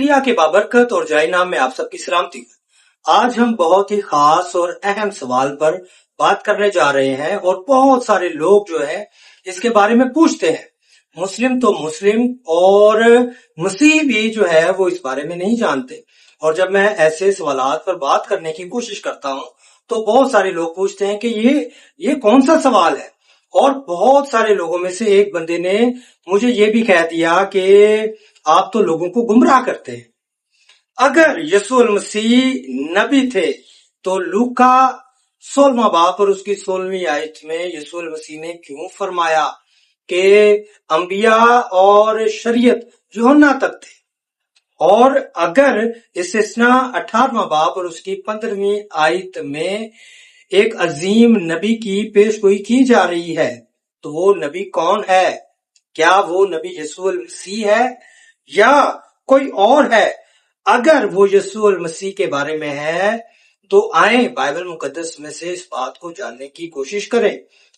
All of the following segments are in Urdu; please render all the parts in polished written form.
تسلیہ کے بابرکت اور جائے نام میں آپ سب کی سلامتی۔ آج ہم بہت ہی خاص اور اہم سوال پر بات کرنے جا رہے ہیں اور بہت سارے لوگ جو ہے اس کے بارے میں پوچھتے ہیں۔ مسلم تو مسلم اور مسیح بھی جو ہے وہ اس بارے میں نہیں جانتے، اور جب میں ایسے سوالات پر بات کرنے کی کوشش کرتا ہوں تو بہت سارے لوگ پوچھتے ہیں کہ یہ کون سا سوال ہے، اور بہت سارے لوگوں میں سے ایک بندے نے مجھے یہ بھی کہہ دیا کہ آپ تو لوگوں کو گمراہ کرتے ہیں۔ اگر یسوع المسیح نبی تھے تو لوکا 16واں باب اور اس کی 16ویں آیت میں یسوع المسیح نے کیوں فرمایا کہ انبیاء اور شریعت یوحنا تک تھے؟ اور اگر استثناء 18واں باب اور اس کی 15ویں آیت میں ایک عظیم نبی کی پیش گوئی کی جا رہی ہے تو وہ نبی کون ہے؟ کیا وہ نبی یسوع المسیح ہے یا کوئی اور ہے؟ اگر وہ یسوع المسیح کے بارے میں ہے تو آئیں بائبل مقدس میں سے اس بات کو جاننے کی کوشش کریں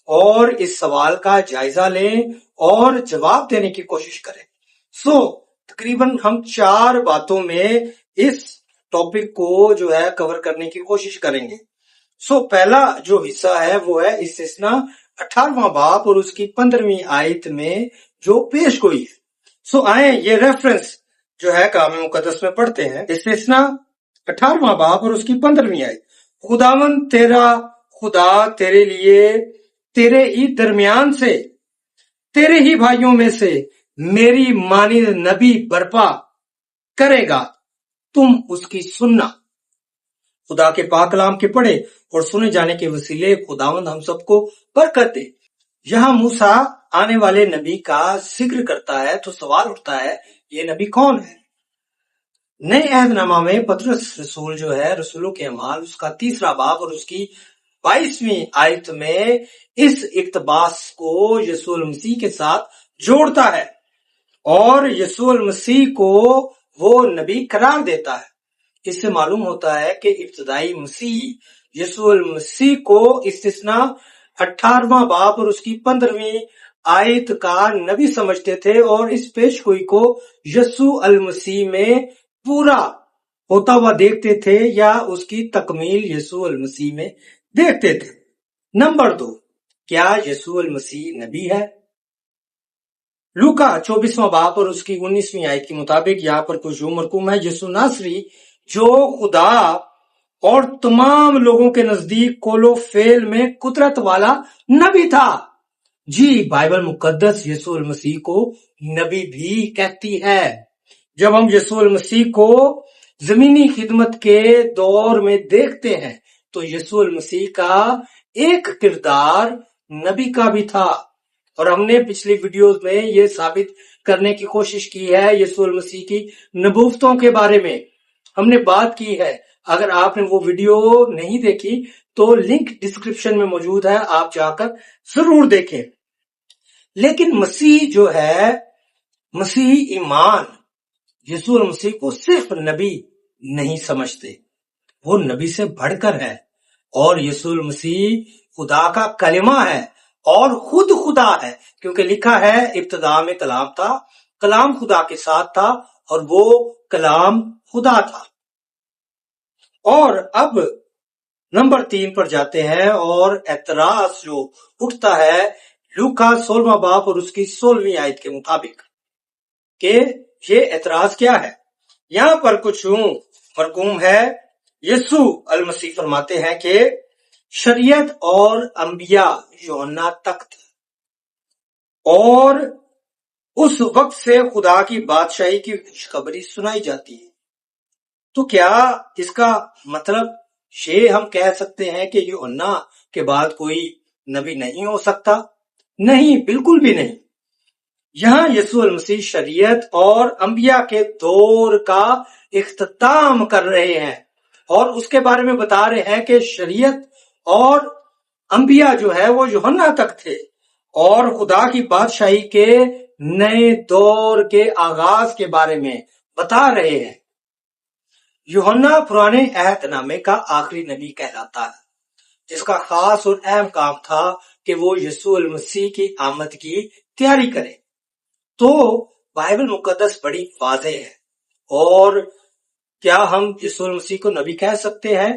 اور اس سوال کا جائزہ لیں اور جواب دینے کی کوشش کریں۔ تقریباً ہم 4 باتوں میں اس ٹاپک کو جو ہے کور کرنے کی کوشش کریں گے۔ پہلا جو حصہ ہے وہ ہے استثناء 18واں باب اور اس کی 15ویں آیت میں جو پیش گوئی ہے۔ آئیں یہ ریفرنس جو ہے کلام مقدس میں پڑھتے ہیں۔ استثناء 18واں باب اور اس کی 15ویں آیت، خداوند تیرا خدا تیرے لیے تیرے ہی درمیان سے تیرے ہی بھائیوں میں سے میری مانند نبی برپا کرے گا، تم اس کی سننا۔ خدا کے پاک کلام کے پڑھے اور سنے جانے کے وسیلے خداوند ہم سب کو برکت دے۔ یہاں موسیٰ آنے والے نبی کا ذکر کرتا ہے تو سوال اٹھتا ہے یہ نبی کون ہے؟ نئے عہد نامہ میں پطرس رسول جو ہے رسولوں کے اعمال اس کا 3 باب اور اس کی 22ویں آیت میں اس اقتباس کو یسوع المسیح کے ساتھ جوڑتا ہے اور یسوع المسیح کو وہ نبی قرار دیتا ہے۔ اس سے معلوم ہوتا ہے کہ ابتدائی مسیح یسوع المسیح کو استثناء 18واں باب اور اس کی 15ویں آیت کا نبی سمجھتے تھے اور اس پیش گوئی کو یسوع المسیح میں پورا ہوتا ہوا دیکھتے تھے یا اس کی تکمیل یسوع المسیح میں دیکھتے تھے۔ نمبر 2، کیا یسوع المسیح نبی ہے؟ لوکا 24واں باب اور اس کی 19ویں آیت کے مطابق یہاں پر کچھ مرقوم ہے، یسوع ناصری جو خدا اور تمام لوگوں کے نزدیک قول و فعل میں قدرت والا نبی تھا۔ جی بائبل مقدس یسوع المسیح کو نبی بھی کہتی ہے۔ جب ہم یسوع المسیح کو زمینی خدمت کے دور میں دیکھتے ہیں تو یسوع المسیح کا ایک کردار نبی کا بھی تھا، اور ہم نے پچھلی ویڈیوز میں یہ ثابت کرنے کی کوشش کی ہے یسوع المسیح کی نبوتوں کے بارے میں ہم نے بات کی ہے۔ اگر آپ نے وہ ویڈیو نہیں دیکھی تو لنک ڈسکرپشن میں موجود ہے، آپ جا کر ضرور دیکھیں۔ لیکن مسیح جو ہے، مسیحی ایمان یسوع المسیح کو صرف نبی نہیں سمجھتے، وہ نبی سے بڑھ کر ہے، اور یسوع المسیح خدا کا کلمہ ہے اور خود خدا ہے، کیونکہ لکھا ہے ابتدا میں کلام تھا، کلام خدا کے ساتھ تھا اور وہ کلام خدا تھا۔ اور اب نمبر 3 پر جاتے ہیں، اور اعتراض جو اٹھتا ہے لوکا 16واں باب اور اس کی 16ویں آیت کے مطابق کہ یہ اعتراض کیا ہے؟ یہاں پر کچھ مرقوم ہے، یسوع المسیح فرماتے ہیں کہ شریعت اور انبیاء یوحنا تک تھے، اور اس وقت سے خدا کی بادشاہی کی خوشخبری سنائی جاتی ہے۔ تو کیا اس کا مطلب یہ ہم کہہ سکتے ہیں کہ یوحنا کے بعد کوئی نبی نہیں ہو سکتا؟ نہیں، بالکل بھی نہیں۔ یہاں یسوع المسیح شریعت اور انبیاء کے دور کا اختتام کر رہے ہیں اور اس کے بارے میں بتا رہے ہیں کہ شریعت اور انبیاء جو ہے وہ یوحنا تک تھے، اور خدا کی بادشاہی کے نئے دور کے آغاز کے بارے میں بتا رہے ہیں۔ یوحنا پرانے عہد نامے کا آخری نبی کہلاتا ہے، جس کا خاص اور اہم کام تھا کہ وہ یسوع المسیح کی آمد کی تیاری کرے۔ تو بائبل مقدس بڑی واضح ہے اور کیا ہم یسوع مسیح کو نبی کہہ سکتے ہیں؟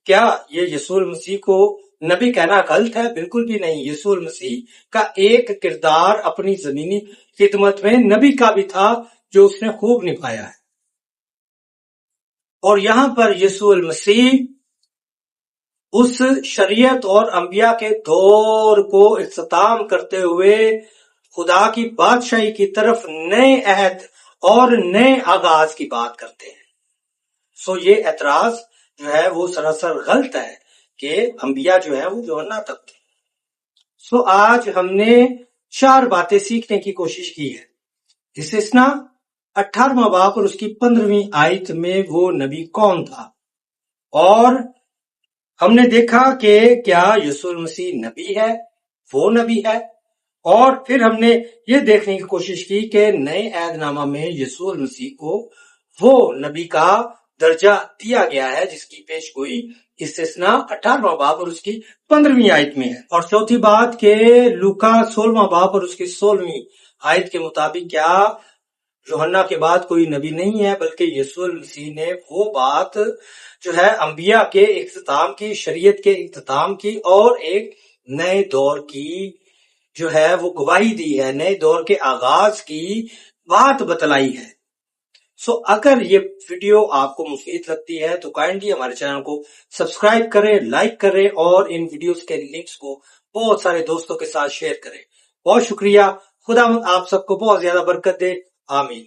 کیا یہ یسوع مسیح کو نبی کہنا غلط ہے؟ بالکل بھی نہیں۔ یسوع مسیح کا ایک کردار اپنی زمینی خدمت میں نبی کا بھی تھا جو اس نے خوب نبھایا ہے، اور یہاں پر یسوع مسیح اس شریعت اور انبیاء کے دور کو اختتام کرتے ہوئے خدا کی بادشاہی کی طرف نئے عہد اور نئے آغاز کی بات کرتے ہیں۔ سو یہ اعتراض جو ہے وہ سراسر غلط ہے کہ انبیاء جو ہے وہ یوحنا تک تھے۔ سو آج ہم نے 4 باتیں سیکھنے کی کوشش کی ہے۔ استثنا 18واں باب اور اس کی 15ویں آیت میں وہ نبی کون تھا، اور ہم نے دیکھا کہ کیا یسوع مسیح نبی ہے، وہ نبی ہے، اور پھر ہم نے یہ دیکھنے کی کوشش کی کہ نئے عہد نامہ میں یسوع مسیح کو وہ نبی کا درجہ دیا گیا ہے جس کی پیش گوئی استثنا 18واں باب اور اس کی 15ویں آیت میں ہے۔ اور چوتھی بات کہ لوکا 16واں باب اور اس کی 16ویں آیت کے مطابق کیا یوحنا کے بعد کوئی نبی نہیں ہے، بلکہ یسوع مسیح نے وہ بات جو ہے انبیاء کے اختتام کی، شریعت کے اختتام کی، اور ایک نئے دور کی جو ہے وہ گواہی دی ہے، نئے دور کے آغاز کی بات بتلائی ہے۔ سو اگر یہ ویڈیو آپ کو مفید لگتی ہے تو کائنڈلی ہمارے چینل کو سبسکرائب کریں، لائک کریں، اور ان ویڈیوز کے لنکس کو بہت سارے دوستوں کے ساتھ شیئر کریں۔ بہت شکریہ۔ خدا آپ سب کو بہت زیادہ برکت دے۔ آمین۔